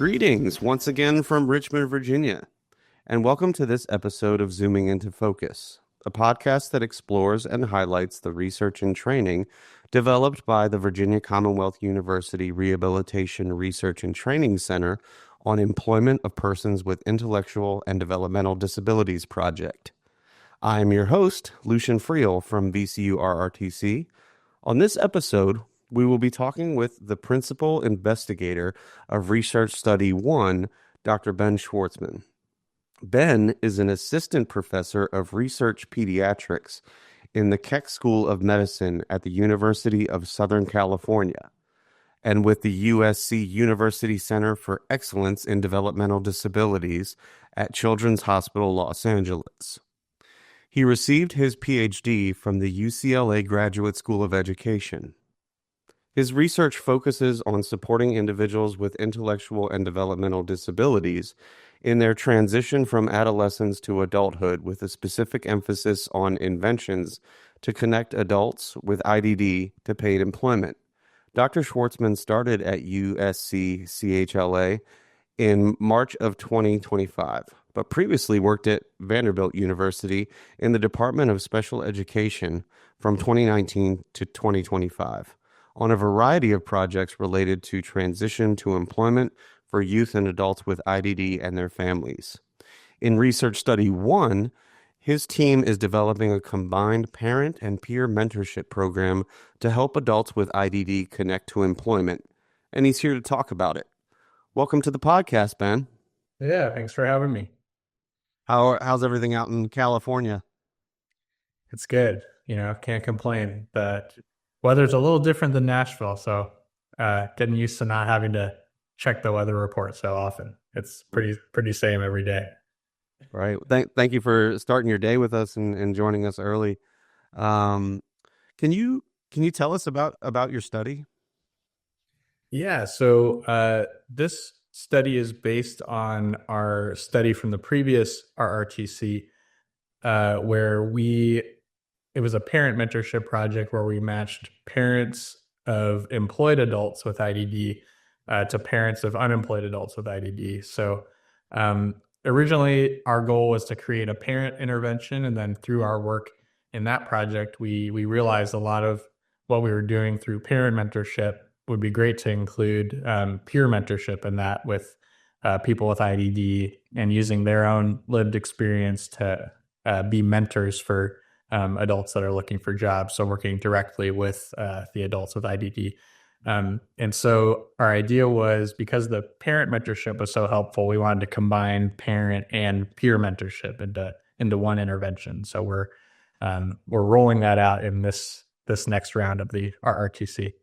Greetings once again from Richmond, Virginia, and welcome to this episode of Zooming into Focus, a podcast that explores and highlights the research and training developed by the Virginia Commonwealth University Rehabilitation Research and Training Center on Employment of Persons with Intellectual and Developmental Disabilities project. I am your host, Lucian Friel from VCU RRTC. On this episode, we will be talking with the principal investigator of Research Study 1, Dr. Ben Schwartzman. Ben is an assistant professor of research pediatrics in the Keck School of Medicine at the University of Southern California and with the USC University Center for Excellence in Developmental Disabilities at Children's Hospital Los Angeles. He received his PhD from the UCLA Graduate School of Education. His research focuses on supporting individuals with intellectual and developmental disabilities in their transition from adolescence to adulthood, with a specific emphasis on inventions to connect adults with IDD to paid employment. Dr. Schwartzman started at USC CHLA in March of 2025, but previously worked at Vanderbilt University in the Department of Special Education from 2019 to 2025. On a variety of projects related to transition to employment for youth and adults with IDD and their families. In Research Study 1, his team is developing a combined parent and peer mentorship program to help adults with IDD connect to employment, and he's here to talk about it. Welcome to the podcast, Ben. Yeah, thanks for having me. How's everything out in California? It's good. Can't complain. But weather's a little different than Nashville, so getting used to not having to check the weather report so often. It's pretty same every day. Right. Thank you for starting your day with us and joining us early. Can you tell us about your study? Yeah. So this study is based on our study from the previous RRTC, where it was a parent mentorship project where we matched parents of employed adults with IDD to parents of unemployed adults with IDD. So originally, our goal was to create a parent intervention, and then through our work in that project, we realized a lot of what we were doing through parent mentorship would be great to include peer mentorship in that with people with IDD and using their own lived experience to be mentors for adults that are looking for jobs. So working directly with the adults with IDD. And so our idea was, because the parent mentorship was so helpful, we wanted to combine parent and peer mentorship into one intervention. So we're rolling that out in this next round of the RRTC.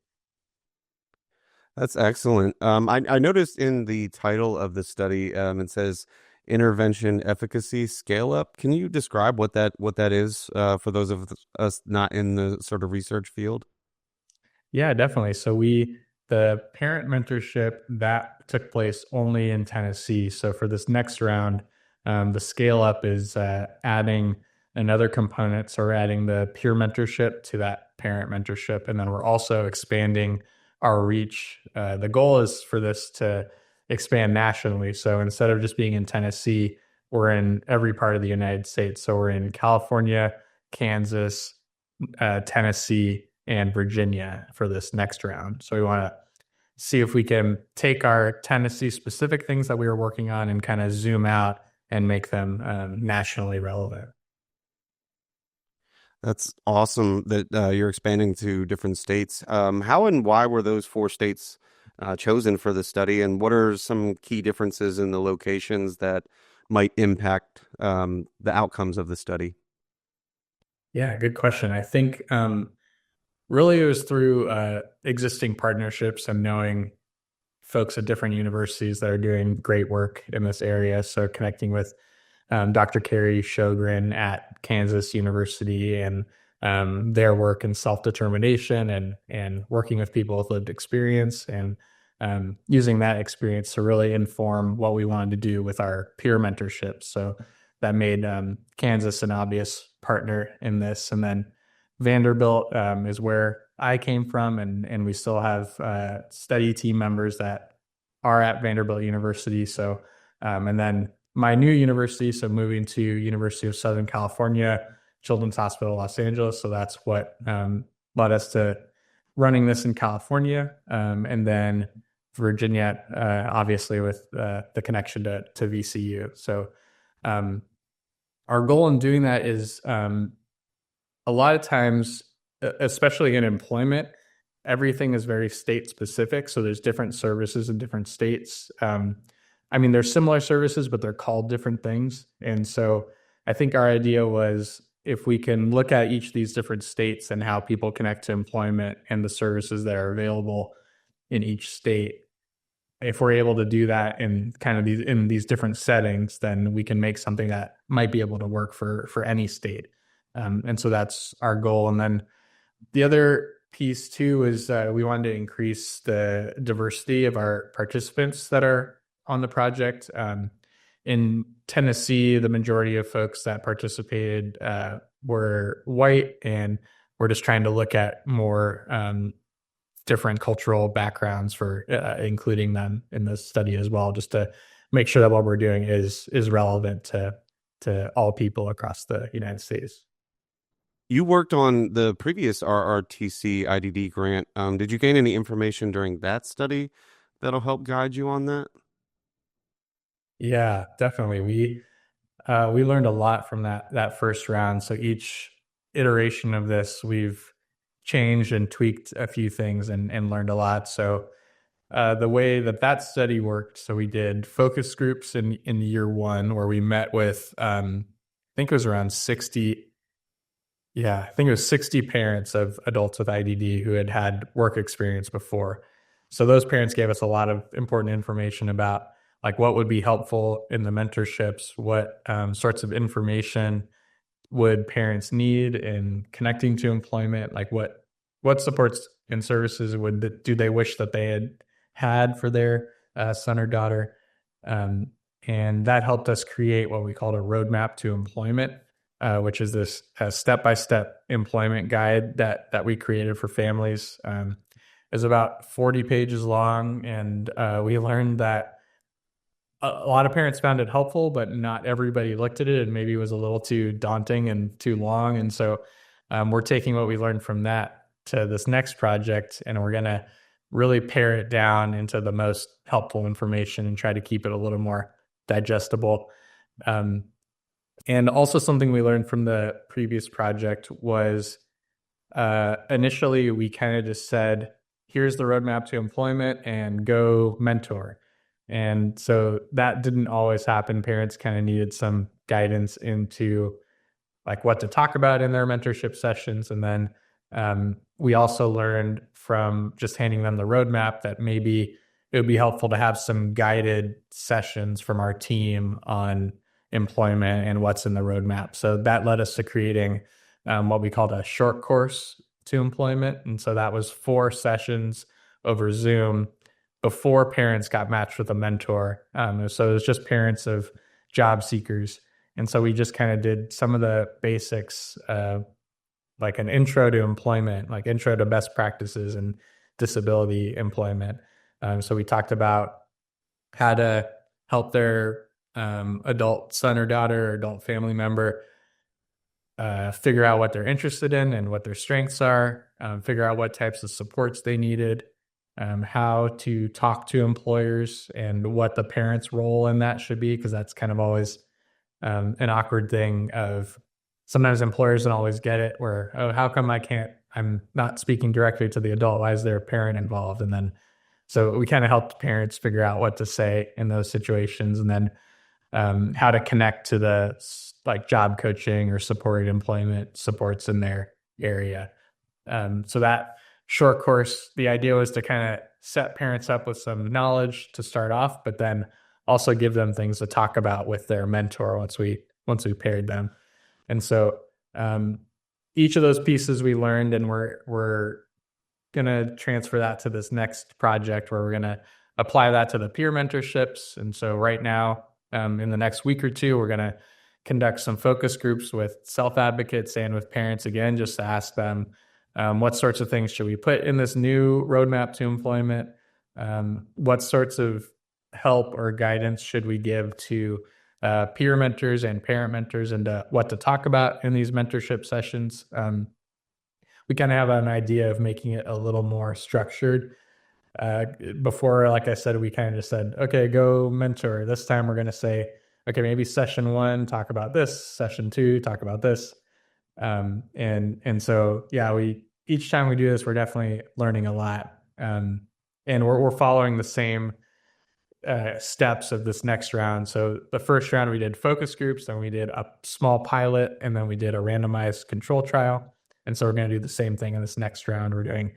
That's excellent. I noticed in the title of the study, it says Intervention Efficacy Scale Up. Can you describe what that is for those of us not in the sort of research field? Yeah, definitely. So the parent mentorship that took place only in Tennessee. So for this next round, the scale up is adding another component. So we're adding the peer mentorship to that parent mentorship. And then we're also expanding our reach. The goal is for this to expand nationally. So instead of just being in Tennessee, we're in every part of the United States. So we're in California, Kansas, Tennessee, and Virginia for this next round. So we want to see if we can take our Tennessee specific things that we were working on and kind of zoom out and make them nationally relevant. That's awesome that you're expanding to different states. How and why were those 4 states chosen for the study, and what are some key differences in the locations that might impact the outcomes of the study? Yeah, good question. I think really it was through existing partnerships and knowing folks at different universities that are doing great work in this area. So connecting with Dr. Carrie Sjogren at Kansas University and their work in self-determination and working with people with lived experience and using that experience to really inform what we wanted to do with our peer mentorship. So that made Kansas an obvious partner in this. And then Vanderbilt is where I came from, and we still have study team members that are at Vanderbilt University. So, and then my new university, so moving to University of Southern California, Children's Hospital, Los Angeles. So that's what led us to running this in California. And then Virginia, obviously with the connection to VCU. So our goal in doing that is a lot of times, especially in employment, everything is very state specific. So there's different services in different states. I mean, there's similar services, but they're called different things. And so I think our idea was if we can look at each of these different states and how people connect to employment and the services that are available in each state, if we're able to do that in kind of these different settings, then we can make something that might be able to work for any state. And so that's our goal. And then the other piece too is we wanted to increase the diversity of our participants that are on the project. In Tennessee, the majority of folks that participated were white, and we're just trying to look at more different cultural backgrounds for including them in the study as well, just to make sure that what we're doing is relevant to all people across the United States. You worked on the previous RRTC IDD grant. Did you gain any information during that study that'll help guide you on that? Yeah, definitely. We learned a lot from that first round. So each iteration of this, we've changed and tweaked a few things and learned a lot. So the way that study worked, so we did focus groups in year one where we met with, I think it was around 60. Yeah, I think it was 60 parents of adults with IDD who had work experience before. So those parents gave us a lot of important information about like what would be helpful in the mentorships, what sorts of information would parents need in connecting to employment, like what supports and services do they wish that they had for their son or daughter. And that helped us create what we called a roadmap to employment, which is this step-by-step employment guide that we created for families. It's about 40 pages long, and we learned that a lot of parents found it helpful, but not everybody looked at it, and maybe it was a little too daunting and too long. And so we're taking what we learned from that to this next project, and we're going to really pare it down into the most helpful information and try to keep it a little more digestible. And also something we learned from the previous project was initially we kind of just said, here's the roadmap to employment and go mentor. And so that didn't always happen. Parents kind of needed some guidance into like what to talk about in their mentorship sessions. And then we also learned from just handing them the roadmap that maybe it would be helpful to have some guided sessions from our team on employment and what's in the roadmap. So that led us to creating what we called a short course to employment. And so that was 4 sessions over Zoom before parents got matched with a mentor. So it was just parents of job seekers. And so we just kind of did some of the basics, like an intro to employment, like intro to best practices and disability employment. So we talked about how to help their adult son or daughter or adult family member figure out what they're interested in and what their strengths are, figure out what types of supports they needed, how to talk to employers and what the parent's role in that should be, because that's kind of always an awkward thing of sometimes employers don't always get it where, oh, how come I'm not speaking directly to the adult? Why is there a parent involved? And then, so we kind of helped parents figure out what to say in those situations, and then how to connect to the like job coaching or supported employment supports in their area. So that short course, the idea was to kind of set parents up with some knowledge to start off, but then also give them things to talk about with their mentor once we paired them. And so each of those pieces we learned, and we're going to transfer that to this next project where we're going to apply that to the peer mentorships. And so right now, in the next week or two, we're going to conduct some focus groups with self-advocates and with parents again, just to ask them what sorts of things should we put in this new roadmap to employment, What sorts of help or guidance should we give to peer mentors and parent mentors, and what to talk about in these mentorship sessions? We kind of have an idea of making it a little more structured. Before, like I said, we kind of just said, okay, go mentor. This time we're going to say, okay, maybe session 1, talk about this. Session 2, talk about this. And so, yeah, each time we do this, we're definitely learning a lot. And we're following the same steps of this next round. So the first round we did focus groups, then we did a small pilot, and then we did a randomized control trial. And so we're going to do the same thing in this next round. We're doing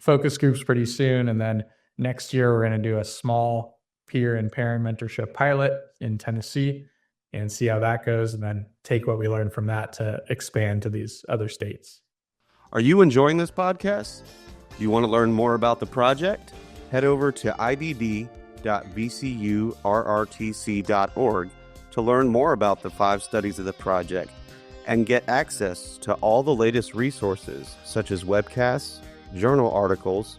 focus groups pretty soon, and then next year we're going to do a small peer and parent mentorship pilot in Tennessee and see how that goes, and then take what we learned from that to expand to these other states. Are you enjoying this podcast? Do you want to learn more about the project? Head over to idd.vcurrtc.org to learn more about the 5 studies of the project and get access to all the latest resources such as webcasts, journal articles,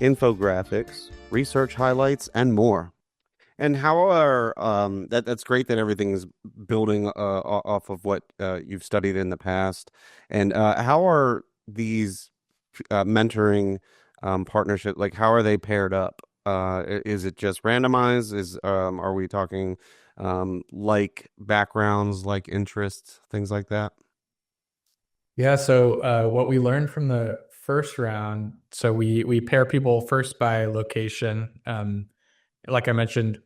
infographics, research highlights, and more. And how are that's great that everything's building off of what you've studied in the past. And how are these mentoring partnership, like how are they paired up? Is it just randomized? Are we talking like backgrounds, like interests, things like that? Yeah, so what we learned from the first round, so we pair people first by location. Like I mentioned,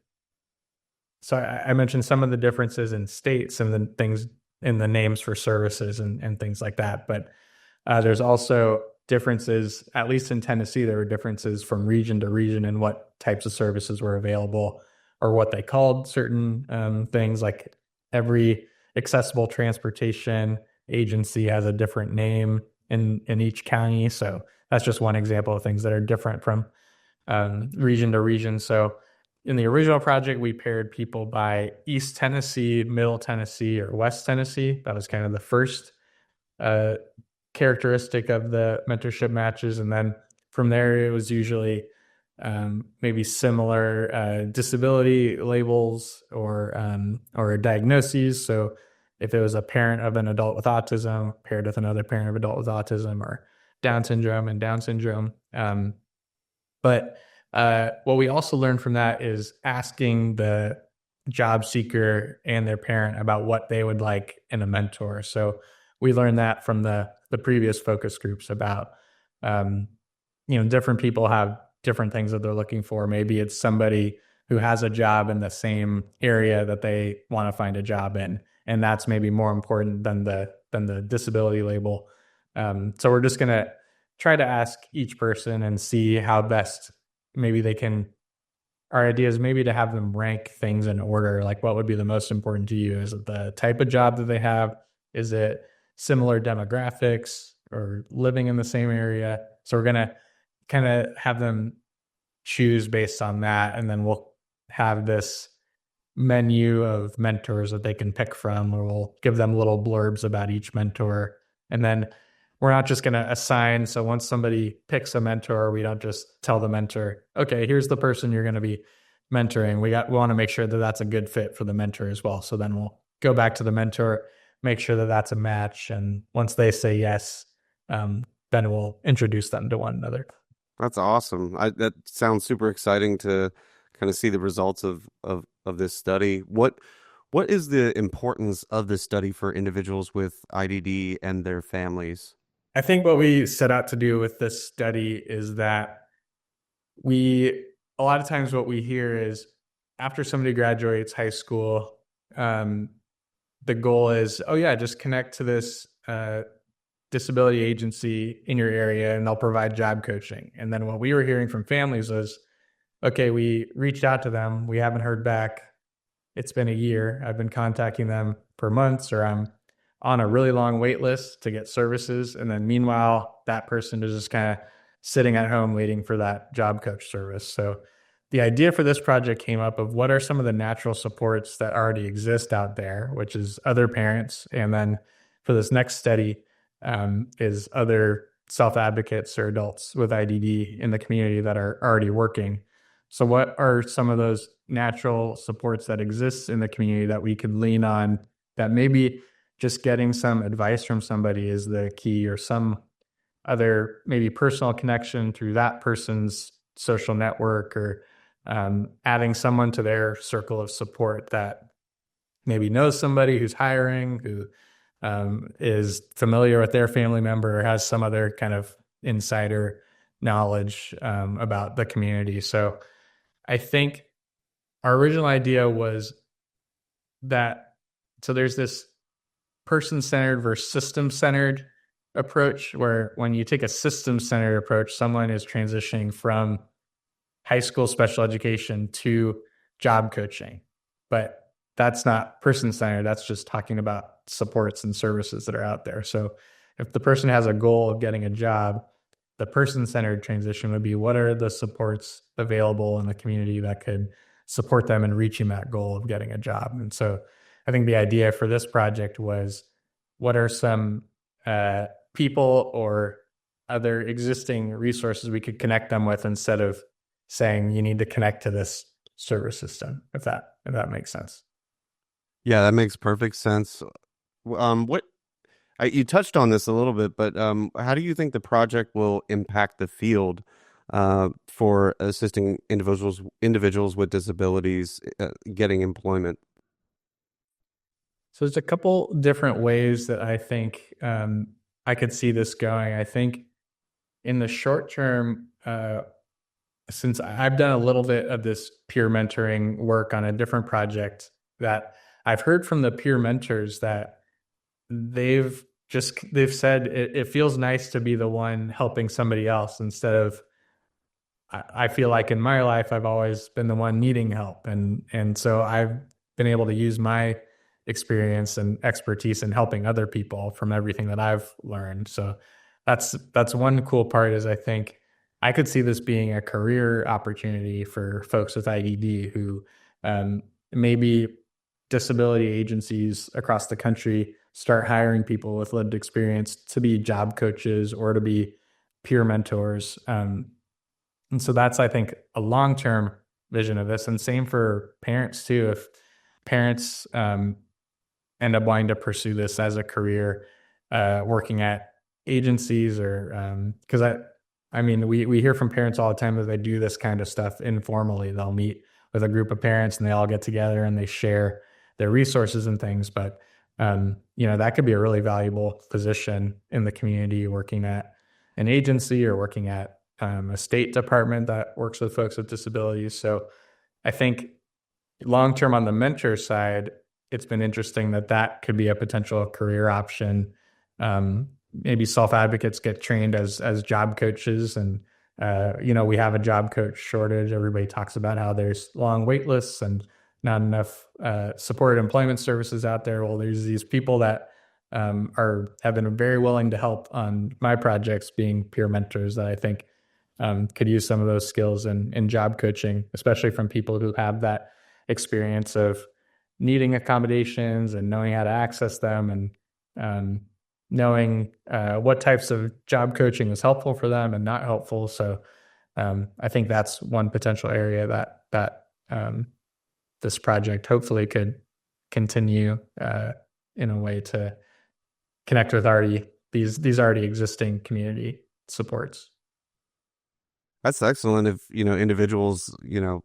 so I mentioned some of the differences in states, some of the things in the names for services and things like that. But there's also differences, at least in Tennessee, there were differences from region to region in what types of services were available or what they called certain things. Like every accessible transportation agency has a different name in each county. So that's just one example of things that are different from region to region. So in the original project, we paired people by East Tennessee, Middle Tennessee, or West Tennessee. That was kind of the first characteristic of the mentorship matches. And then from there, it was usually maybe similar disability labels or diagnoses. So if it was a parent of an adult with autism paired with another parent of adult with autism, or Down syndrome and Down syndrome. But what we also learned from that is asking the job seeker and their parent about what they would like in a mentor. So we learned that from the previous focus groups about, different people have different things that they're looking for. Maybe it's somebody who has a job in the same area that they want to find a job in, and that's maybe more important than the disability label. So we're just going to try to ask each person and see how best maybe they can. Our idea is maybe to have them rank things in order, like what would be the most important to you? Is it the type of job that they have? Is it similar demographics or living in the same area? So we're going to kind of have them choose based on that. And then we'll have this menu of mentors that they can pick from, or we'll give them little blurbs about each mentor. And then we're not just going to assign. So once somebody picks a mentor, we don't just tell the mentor, okay, here's the person you're going to be mentoring. We want to make sure that that's a good fit for the mentor as well. So then we'll go back to the mentor, make sure that that's a match. And once they say yes, then we'll introduce them to one another. That's awesome. That sounds super exciting to kind of see the results of this study. What is the importance of this study for individuals with IDD and their families? I think what we set out to do with this study is that a lot of times what we hear is after somebody graduates high school, the goal is, oh yeah, just connect to this disability agency in your area and they'll provide job coaching. And then what we were hearing from families was, okay, we reached out to them, we haven't heard back. It's been a year. I've been contacting them for months, or I'm on a really long wait list to get services. And then meanwhile, that person is just kind of sitting at home waiting for that job coach service. So the idea for this project came up of what are some of the natural supports that already exist out there, which is other parents. And then for this next study is other self-advocates or adults with IDD in the community that are already working. So what are some of those natural supports that exist in the community that we could lean on, that maybe just getting some advice from somebody is the key, or some other maybe personal connection through that person's social network, or adding someone to their circle of support that maybe knows somebody who's hiring, who is familiar with their family member, or has some other kind of insider knowledge about the community. So I think our original idea was that, so there's this person-centered versus system-centered approach, where when you take a system-centered approach, someone is transitioning from high school special education to job coaching. But that's not person-centered. That's just talking about supports and services that are out there. So if the person has a goal of getting a job, the person-centered transition would be, what are the supports available in the community that could support them in reaching that goal of getting a job? And so I think the idea for this project was, what are some people or other existing resources we could connect them with, instead of saying you need to connect to this service system, if that makes sense. Yeah, that makes perfect sense. What you touched on this a little bit, but how do you think the project will impact the field for assisting individuals with disabilities getting employment? So there's a couple different ways that I think I could see this going. I think in the short term, since I've done a little bit of this peer mentoring work on a different project, that I've heard from the peer mentors that they've said it feels nice to be the one helping somebody else, instead of, I feel like in my life I've always been the one needing help, and so I've been able to use my experience and expertise in helping other people from everything that I've learned. So that's one cool part, is I think I could see this being a career opportunity for folks with IED who maybe disability agencies across the country start hiring people with lived experience to be job coaches or to be peer mentors. And so that's, I think, a long-term vision of this. And same for parents too. If parents end up wanting to pursue this as a career, working at agencies, or because I mean, we hear from parents all the time that they do this kind of stuff informally. They'll meet with a group of parents and they all get together and they share their resources and things. But that could be a really valuable position in the community, working at an agency or working at a state department that works with folks with disabilities. So I think long-term on the mentor side, it's been interesting that could be a potential career option. Maybe self-advocates get trained as job coaches, and we have a job coach shortage. Everybody talks about how there's long wait lists and not enough supported employment services out there. Well, there's these people that have been very willing to help on my projects, being peer mentors, that I think could use some of those skills in job coaching, especially from people who have that experience of needing accommodations and knowing how to access them, and knowing what types of job coaching is helpful for them and not helpful. So I think that's one potential area that this project hopefully could continue in a way to connect with these already existing community supports. That's excellent. If, individuals,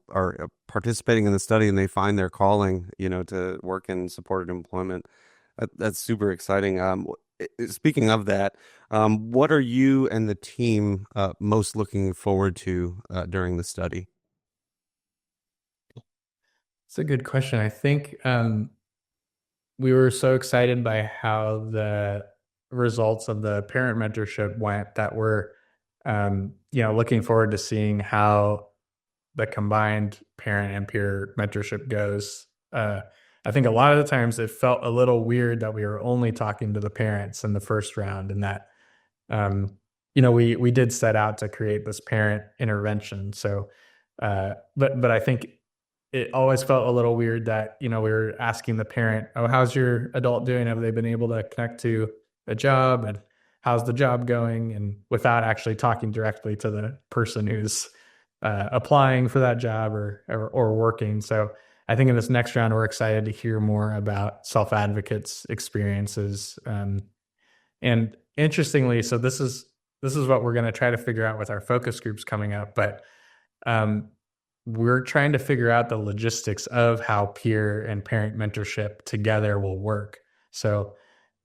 are participating in the study and they find their calling, to work in supported employment, that's super exciting. Speaking of that, what are you and the team most looking forward to during the study? It's a good question. I think we were so excited by how the results of the parent mentorship went, that we're looking forward to seeing how the combined parent and peer mentorship goes. I think a lot of the times it felt a little weird that we were only talking to the parents in the first round, and that we did set out to create this parent intervention. So, but I think it always felt a little weird that we were asking the parent, "Oh, how's your adult doing? Have they been able to connect to a job? And how's the job going?" And without actually talking directly to the person who's applying for that job or working. So I think in this next round, we're excited to hear more about self-advocates' experiences. And interestingly, so this is what we're going to try to figure out with our focus groups coming up. But we're trying to figure out the logistics of how peer and parent mentorship together will work. So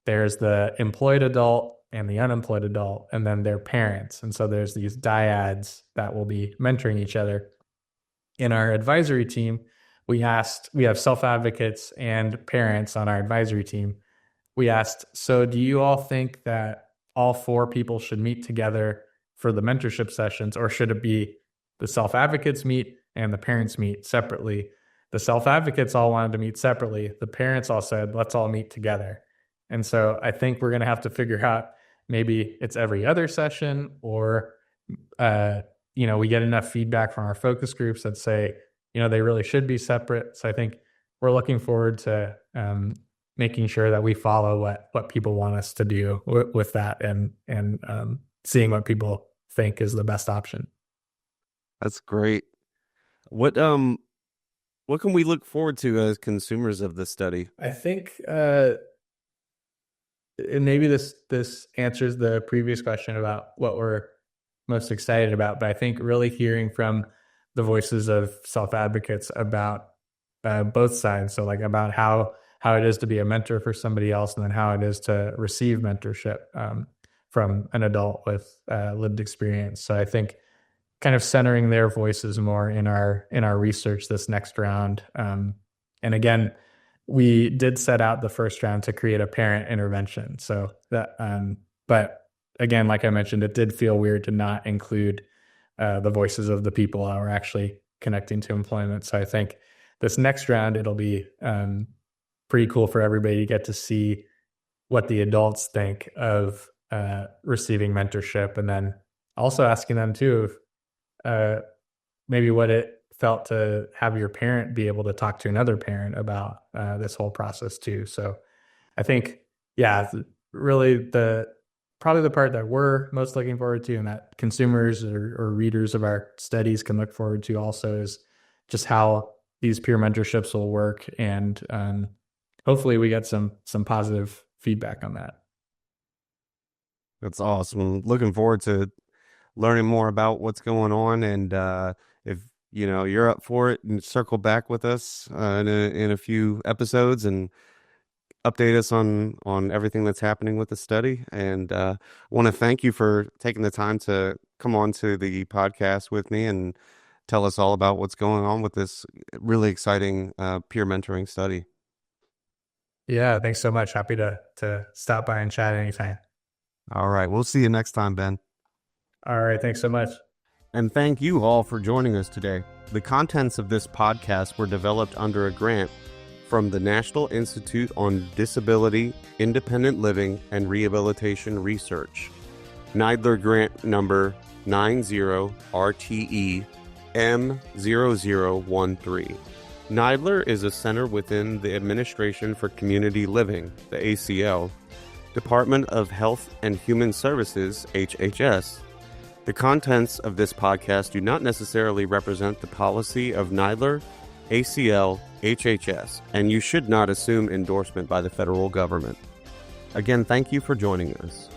there's the employed adult and the unemployed adult, and then their parents. And so there's these dyads that will be mentoring each other. In our advisory team, we have self-advocates and parents on our advisory team. We asked, so do you all think that all 4 people should meet together for the mentorship sessions, or should it be the self-advocates meet and the parents meet separately? The self-advocates all wanted to meet separately. The parents all said, let's all meet together. And so I think we're going to have to figure out, maybe it's every other session, or we get enough feedback from our focus groups that say, they really should be separate. So I think we're looking forward to making sure that we follow what people want us to do with that, and seeing what people think is the best option. That's great. What can we look forward to as consumers of this study? I think, and maybe this answers the previous question about what we're most excited about, but I think really hearing from the voices of self-advocates about both sides. So like about how it is to be a mentor for somebody else, and then how it is to receive mentorship from an adult with lived experience. So I think kind of centering their voices more in our research this next round. And again, we did set out the first round to create a parent intervention. So that, but again, like I mentioned, it did feel weird to not include the voices of the people that were actually connecting to employment. So I think this next round, it'll be pretty cool for everybody to get to see what the adults think of receiving mentorship, and then also asking them too, maybe what it felt to have your parent be able to talk to another parent about this whole process too. So I think, really probably the part that we're most looking forward to, and that consumers or readers of our studies can look forward to also, is just how these peer mentorships will work. And hopefully we get some positive feedback on that. That's awesome. Looking forward to learning more about what's going on. And if you're up for it, and circle back with us in a few episodes and update us on everything that's happening with the study. And I want to thank you for taking the time to come on to the podcast with me and tell us all about what's going on with this really exciting peer mentoring study. Yeah, thanks so much. Happy to stop by and chat anytime. All right. We'll see you next time, Ben. All right. Thanks so much. And thank you all for joining us today. The contents of this podcast were developed under a grant from the National Institute on Disability, Independent Living, and Rehabilitation Research. NIDLR grant number 90RTE M0013. NIDLR is a center within the Administration for Community Living, the ACL, Department of Health and Human Services, HHS. The contents of this podcast do not necessarily represent the policy of NIDLR, ACL, HHS, and you should not assume endorsement by the federal government. Again, thank you for joining us.